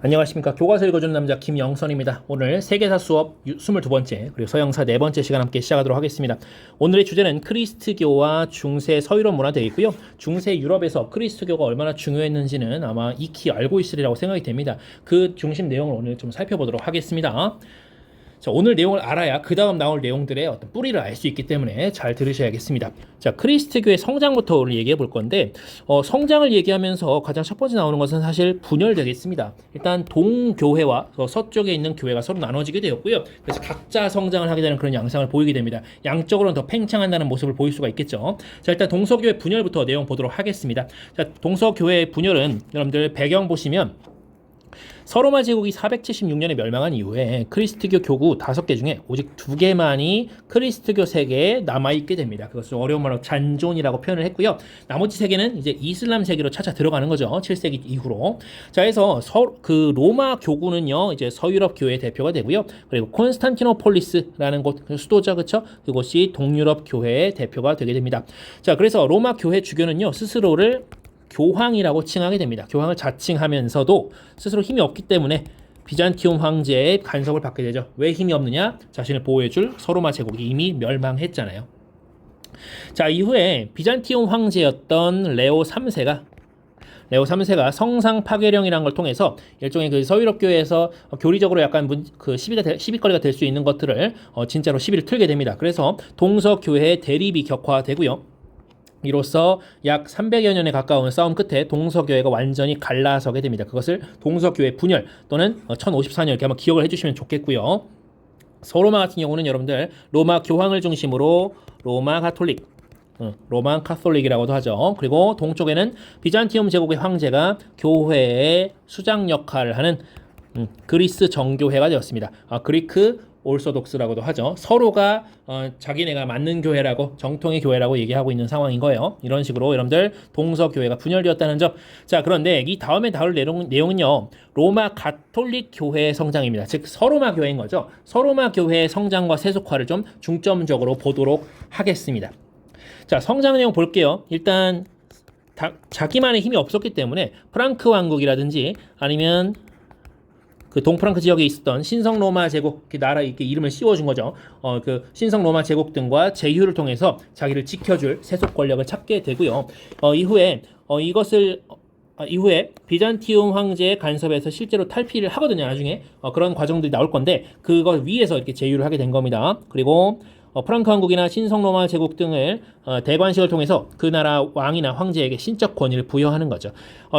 안녕하십니까. 교과서 읽어주는 남자 김영선입니다. 오늘 세계사 수업 22번째 그리고 서영사 4번째 시간 함께 시작하도록 하겠습니다. 오늘의 주제는 크리스트교와 중세 서유럽 문화 되어 있고요. 중세 유럽에서 크리스트교가 얼마나 중요했는지는 아마 익히 알고 있으리라고 생각이 됩니다. 그 중심 내용을 오늘 좀 살펴보도록 하겠습니다. 자, 오늘 내용을 알아야 그 다음 나올 내용들의 어떤 뿌리를 알 수 있기 때문에 잘 들으셔야겠습니다. 자, 크리스트교의 성장부터 오늘 얘기해 볼 건데, 성장을 얘기하면서 가장 첫 번째 나오는 것은 사실 분열되겠습니다. 일단 동교회와 서쪽에 있는 교회가 서로 나눠지게 되었고요. 그래서 각자 성장을 하게 되는 그런 양상을 보이게 됩니다. 양적으로는 더 팽창한다는 모습을 보일 수가 있겠죠. 자, 일단 동서교회 분열부터 내용 보도록 하겠습니다. 자, 동서교회의 분열은 여러분들 배경 보시면 서로마 제국이 476년에 멸망한 이후에 크리스트교 교구 5개 중에 오직 2개만이 크리스트교 세계에 남아있게 됩니다. 그것을 어려운 말로 잔존이라고 표현을 했고요. 나머지 3개는 이제 이슬람 세계로 차차 들어가는 거죠. 7세기 이후로. 자, 그래서 그 로마 교구는요, 이제 서유럽 교회의 대표가 되고요. 그리고 콘스탄티노폴리스라는 곳, 수도죠, 그렇죠? 그곳이 동유럽 교회의 대표가 되게 됩니다. 자, 그래서 로마 교회 주교는요, 스스로를 교황이라고 칭하게 됩니다. 교황을 자칭하면서도 스스로 힘이 없기 때문에 비잔티움 황제의 간섭을 받게 되죠. 왜 힘이 없느냐? 자신을 보호해줄 서로마 제국이 이미 멸망했잖아요. 자, 이후에 비잔티움 황제였던 레오 3세가 성상 파괴령이라는 걸 통해서 일종의 그 서유럽 교회에서 교리적으로 약간 시비거리가 될 수 있는 것들을 진짜로 시비를 틀게 됩니다. 그래서 동서 교회의 대립이 격화되고요. 이로써 약 300여 년에 가까운 싸움 끝에 동서교회가 완전히 갈라서게 됩니다. 그것을 동서교회 분열 또는 1054년 이렇게 한번 기억을 해주시면 좋겠고요. 서로마 같은 경우는 여러분들 로마 교황을 중심으로 로마 카톨릭이라고도 하죠. 그리고 동쪽에는 비잔티움 제국의 황제가 교회의 수장 역할을 하는 그리스 정교회가 되었습니다. 그리크 올소독스라고도 하죠. 서로가 자기네가 맞는 교회라고, 정통의 교회라고 얘기하고 있는 상황인 거예요. 이런 식으로 여러분들 동서교회가 분열되었다는 점. 자, 그런데 이 다음에 다룰 내용은요, 로마 가톨릭 교회의 성장입니다. 즉 서로마 교회인 거죠. 서로마 교회의 성장과 세속화를 좀 중점적으로 보도록 하겠습니다. 자, 성장 내용 볼게요. 일단 자기만의 힘이 없었기 때문에 프랑크 왕국이라든지 아니면 그 동프랑크 지역에 있었던 신성 로마 제국, 그 나라 이렇게 이름을 씌워준 거죠. 그 신성 로마 제국 등과 제휴를 통해서 자기를 지켜줄 세속 권력을 찾게 되고요. 이후에 비잔티움 황제의 간섭에서 실제로 탈피를 하거든요. 나중에 그런 과정들이 나올 건데 그걸 위해서 이렇게 제휴를 하게 된 겁니다. 그리고 프랑크 왕국이나 신성 로마 제국 등을 대관식을 통해서 그 나라 왕이나 황제에게 신적 권위를 부여하는 거죠.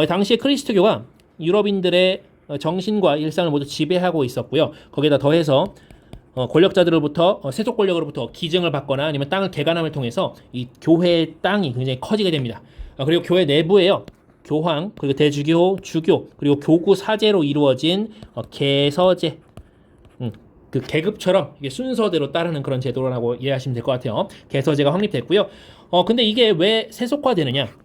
당시에 크리스트교가 유럽인들의 정신과 일상을 모두 지배하고 있었고요. 거기에다 더해서 권력자들로부터 세속 권력으로부터 기증을 받거나 아니면 땅을 개간함을 통해서 이 교회의 땅이 굉장히 커지게 됩니다. 그리고 교회 내부에요, 교황, 그리고 대주교, 주교, 그리고 교구 사제로 이루어진 개서제, 그 계급처럼 이게 순서대로 따르는 그런 제도라고 이해하시면 될 것 같아요. 개서제가 확립됐고요. 근데 이게 왜 세속화되느냐?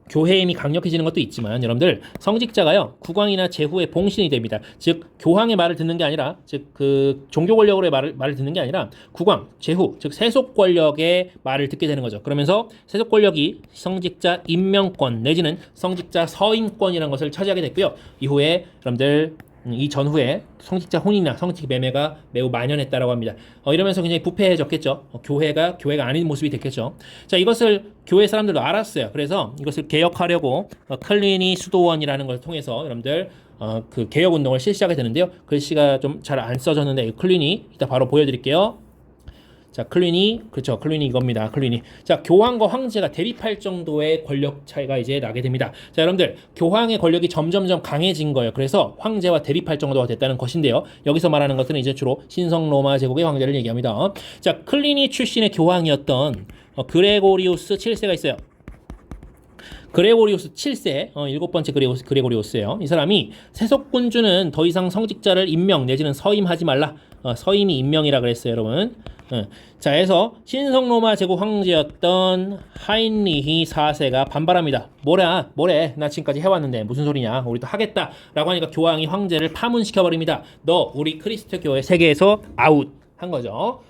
교회의 힘이 강력해지는 것도 있지만 여러분들 성직자가요, 국왕이나 제후의 봉신이 됩니다. 즉 교황의 말을 듣는 게 아니라, 즉 그 종교 권력으로의 말을 듣는 게 아니라 국왕, 제후, 즉 세속 권력의 말을 듣게 되는 거죠. 그러면서 세속 권력이 성직자 임명권 내지는 성직자 서임권이라는 것을 차지하게 됐고요. 이후에 여러분들 이 전후에 성직자 혼인이나 성직 매매가 매우 만연했다라고 합니다. 이러면서 굉장히 부패해졌겠죠. 교회가 아닌 모습이 됐겠죠. 자, 이것을 교회 사람들도 알았어요. 그래서 이것을 개혁하려고 클리니 수도원이라는 것을 통해서 여러분들 그 개혁 운동을 실시하게 되는데요. 글씨가 좀 잘 안 써졌는데 클리니 이따 바로 보여드릴게요. 자, 그렇죠. 클리니 이겁니다. 클리니. 자, 교황과 황제가 대립할 정도의 권력 차이가 이제 나게 됩니다. 자, 여러분들, 교황의 권력이 점점점 강해진 거예요. 그래서 황제와 대립할 정도가 됐다는 것인데요. 여기서 말하는 것은 이제 주로 신성 로마 제국의 황제를 얘기합니다. 자, 클리니 출신의 교황이었던 그레고리우스 7세가 있어요. 그레고리우스 7세, 7번째 그레고리우스예요. 이 사람이 세속군주는 더 이상 성직자를 임명 내지는 서임하지 말라. 서임이 임명이라 그랬어요, 여러분. 자, 해서 신성 로마 제국 황제였던 하인리히 4세가 반발합니다. 뭐래? 나 지금까지 해왔는데 무슨 소리냐? 우리도 하겠다. 라고 하니까 교황이 황제를 파문시켜버립니다. 너 우리 크리스트교의 세계에서 아웃 한 거죠.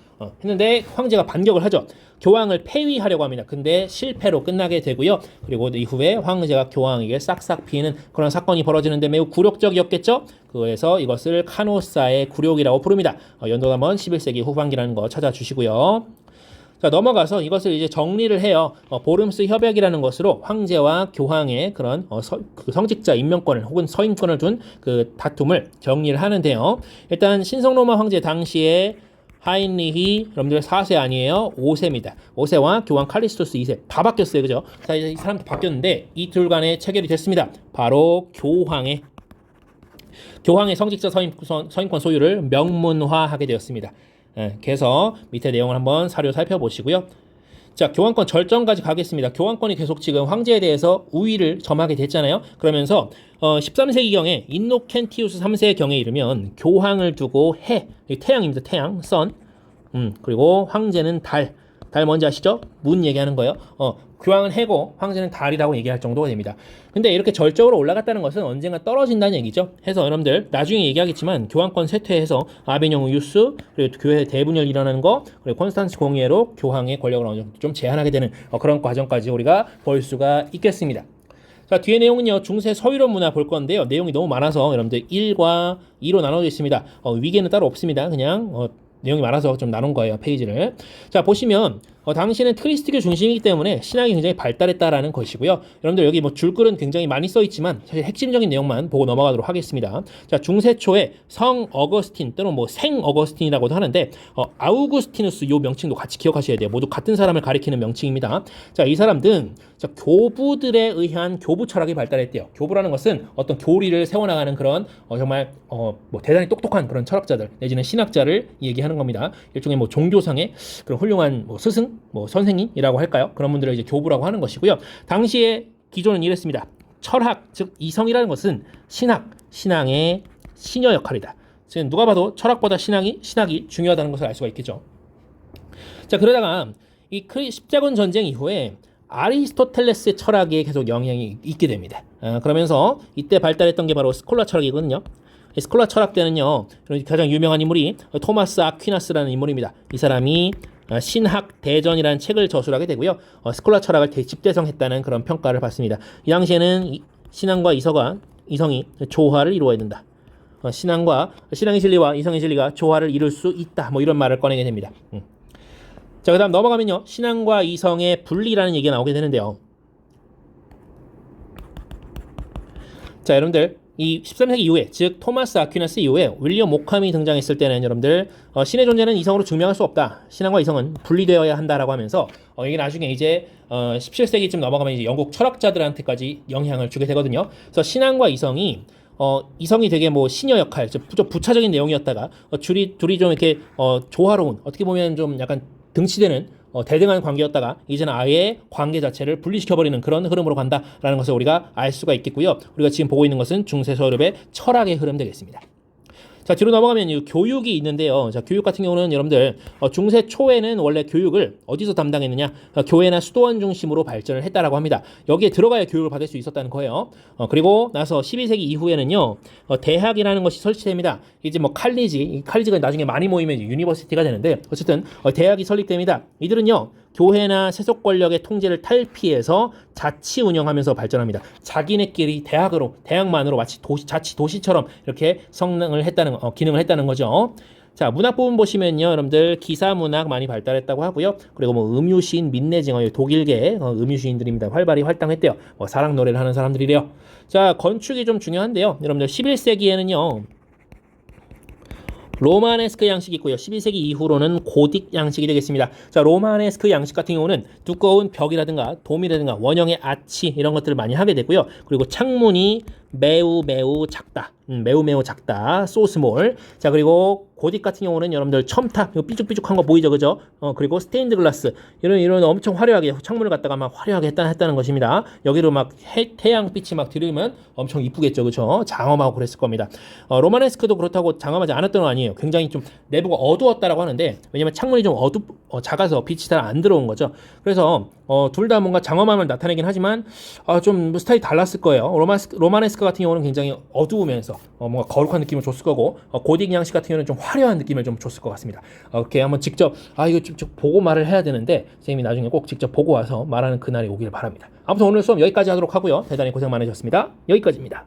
했는데 황제가 반격을 하죠. 교황을 폐위하려고 합니다. 근데 실패로 끝나게 되고요. 그리고 이후에 황제가 교황에게 싹싹 비는 그런 사건이 벌어지는데 매우 굴욕적이었겠죠. 그래서 이것을 카노사의 굴욕이라고 부릅니다. 연도담원 11세기 후반기라는 거 찾아주시고요. 자, 넘어가서 이것을 이제 정리를 해요. 보름스 협약이라는 것으로 황제와 교황의 그런 그 성직자 임명권을 혹은 서임권을 둔 그 다툼을 정리를 하는데요. 일단 신성로마 황제 당시에 하인리히 여러분들 4세 아니에요. 5세입니다. 5세와 교황 칼리스토스 2세 다 바뀌었어요. 그죠? 자, 이제 이 사람도 바뀌었는데 이 둘 간에 체결이 됐습니다. 바로 교황의 성직자 서임권 소유를 명문화하게 되었습니다. 그래서 밑에 내용을 한번 사료 살펴보시고요. 자, 교황권 절정까지 가겠습니다. 교황권이 계속 지금 황제에 대해서 우위를 점하게 됐잖아요. 그러면서 13세기경에 인노켄티우스 3세의 경에 이르면 교황을 두고 태양입니다. 태양, 선. 그리고 황제는 달 뭔지 아시죠? 문 얘기하는 거예요. 교황은 해고, 황제는 달이라고 얘기할 정도가 됩니다. 근데 이렇게 절정으로 올라갔다는 것은 언젠가 떨어진다는 얘기죠. 해서 여러분들 나중에 얘기하겠지만 교황권 쇠퇴해서 아베뇽 우유스, 그리고 교회 대분열 일어나는 거, 그리고 콘스탄스 공예로 교황의 권력을 어느 정도 좀 제한하게 되는 그런 과정까지 우리가 볼 수가 있겠습니다. 자, 뒤에 내용은요, 중세 서유럽 문화 볼 건데요. 내용이 너무 많아서 여러분들 1과 2로 나눠져 있습니다. 위계는 따로 없습니다. 그냥 내용이 많아서 좀 나눈 거예요, 페이지를. 자, 보시면 당시에는 트리스트교 중심이기 때문에 신학이 굉장히 발달했다라는 것이고요. 여러분들 여기 뭐 줄글은 굉장히 많이 써 있지만 사실 핵심적인 내용만 보고 넘어가도록 하겠습니다. 자, 중세 초에 성 어거스틴 또는 뭐 생 어거스틴이라고도 하는데 아우구스티누스 요 명칭도 같이 기억하셔야 돼요. 모두 같은 사람을 가리키는 명칭입니다. 자, 이 사람 등 교부들에 의한 교부 철학이 발달했대요. 교부라는 것은 어떤 교리를 세워나가는 그런 정말 뭐 대단히 똑똑한 그런 철학자들 내지는 신학자를 얘기하는 겁니다. 일종의 뭐 종교상의 그런 훌륭한 뭐 스승, 뭐 선생님이라고 할까요? 그런 분들을 이제 교부라고 하는 것이고요. 당시에 기조는 이랬습니다. 철학, 즉 이성이라는 것은 신앙의 시녀 역할이다. 지금 누가 봐도 철학보다 신학이 중요하다는 것을 알 수가 있겠죠. 자, 그러다가 이 십자군 전쟁 이후에 아리스토텔레스의 철학에 계속 영향이 있게 됩니다. 그러면서 이때 발달했던 게 바로 스콜라 철학이거든요. 스콜라 철학 때는요, 가장 유명한 인물이 토마스 아퀴나스라는 인물입니다. 이 사람이 신학 대전이라는 책을 저술하게 되고요. 스콜라 철학을 대집대성했다는 그런 평가를 받습니다. 이 당시에는 신앙과 이성이 조화를 이루어야 된다. 신앙의 진리와 이성의 진리가 조화를 이룰 수 있다. 뭐 이런 말을 꺼내게 됩니다. 자, 그 다음 넘어가면요. 신앙과 이성의 분리라는 얘기가 나오게 되는데요. 자, 여러분들 이 13세기 이후에, 즉 토마스 아퀴나스 이후에 윌리엄 오캄이 등장했을 때는 여러분들 신의 존재는 이성으로 증명할 수 없다. 신앙과 이성은 분리되어야 한다라고 하면서 이게 나중에 이제 17세기쯤 넘어가면 이제 영국 철학자들한테까지 영향을 주게 되거든요. 그래서 신앙과 이성이 되게 뭐 시녀 역할, 좀 부차적인 내용이었다가 둘이 좀 이렇게 조화로운, 어떻게 보면 좀 약간 등치되는 대등한 관계였다가 이제는 아예 관계 자체를 분리시켜버리는 그런 흐름으로 간다라는 것을 우리가 알 수가 있겠고요. 우리가 지금 보고 있는 것은 중세 서유럽의 철학의 흐름 되겠습니다. 자, 뒤로 넘어가면 이 교육이 있는데요. 자, 교육 같은 경우는 여러분들 중세 초에는 원래 교육을 어디서 담당했느냐? 교회나 수도원 중심으로 발전을 했다라고 합니다. 여기에 들어가야 교육을 받을 수 있었다는 거예요. 그리고 나서 12세기 이후에는요, 대학이라는 것이 설치됩니다. 이제 뭐 칼리지가 나중에 많이 모이면 유니버시티가 되는데 어쨌든 대학이 설립됩니다. 이들은요, 교회나 세속 권력의 통제를 탈피해서 자치 운영하면서 발전합니다. 자기네끼리 대학만으로 마치 자치 도시처럼 이렇게 기능을 했다는 거죠. 자, 문학 부분 보시면요, 여러분들 기사 문학 많이 발달했다고 하고요. 그리고 뭐 음유시인, 민내징어, 독일계 음유시인들입니다. 활발히 활동했대요. 사랑 노래를 하는 사람들이래요. 자, 건축이 좀 중요한데요. 여러분들 11세기에는요. 로마네스크 양식이 있고요. 12세기 이후로는 고딕 양식이 되겠습니다. 자, 로마네스크 양식 같은 경우는 두꺼운 벽이라든가 도미라든가 원형의 아치 이런 것들을 많이 하게 되고요. 그리고 창문이 매우 작다. 매우 작다. 소스몰. 자, 그리고 고딕 같은 경우는 여러분들 첨탑, 삐죽삐죽한 거 보이죠, 그죠? 그리고 스테인드 글라스 이런 엄청 화려하게 창문을 갖다가 막 화려하게 했다는 것입니다. 여기로 막 태양빛이 막 들으면 엄청 이쁘겠죠, 그죠? 장엄하고 그랬을 겁니다. 로마네스크도 그렇다고 장엄하지 않았던 건 아니에요. 굉장히 좀 내부가 어두웠다라고 하는데 왜냐면 창문이 좀 작아서 빛이 잘 안 들어온 거죠. 그래서 둘 다 뭔가 장엄함을 나타내긴 하지만 좀 스타일이 달랐을 거예요. 로마네스크 르네스크 같은 경우는 굉장히 어두우면서 뭔가 거룩한 느낌을 줬을 거고 고딕 양식 같은 경우는 좀 화려한 느낌을 좀 줬을 것 같습니다. 이렇게 한번 직접 이거 직접 보고 말을 해야 되는데 선생님이 나중에 꼭 직접 보고 와서 말하는 그날이 오길 바랍니다. 아무튼 오늘 수업 여기까지 하도록 하고요. 대단히 고생 많으셨습니다. 여기까지입니다.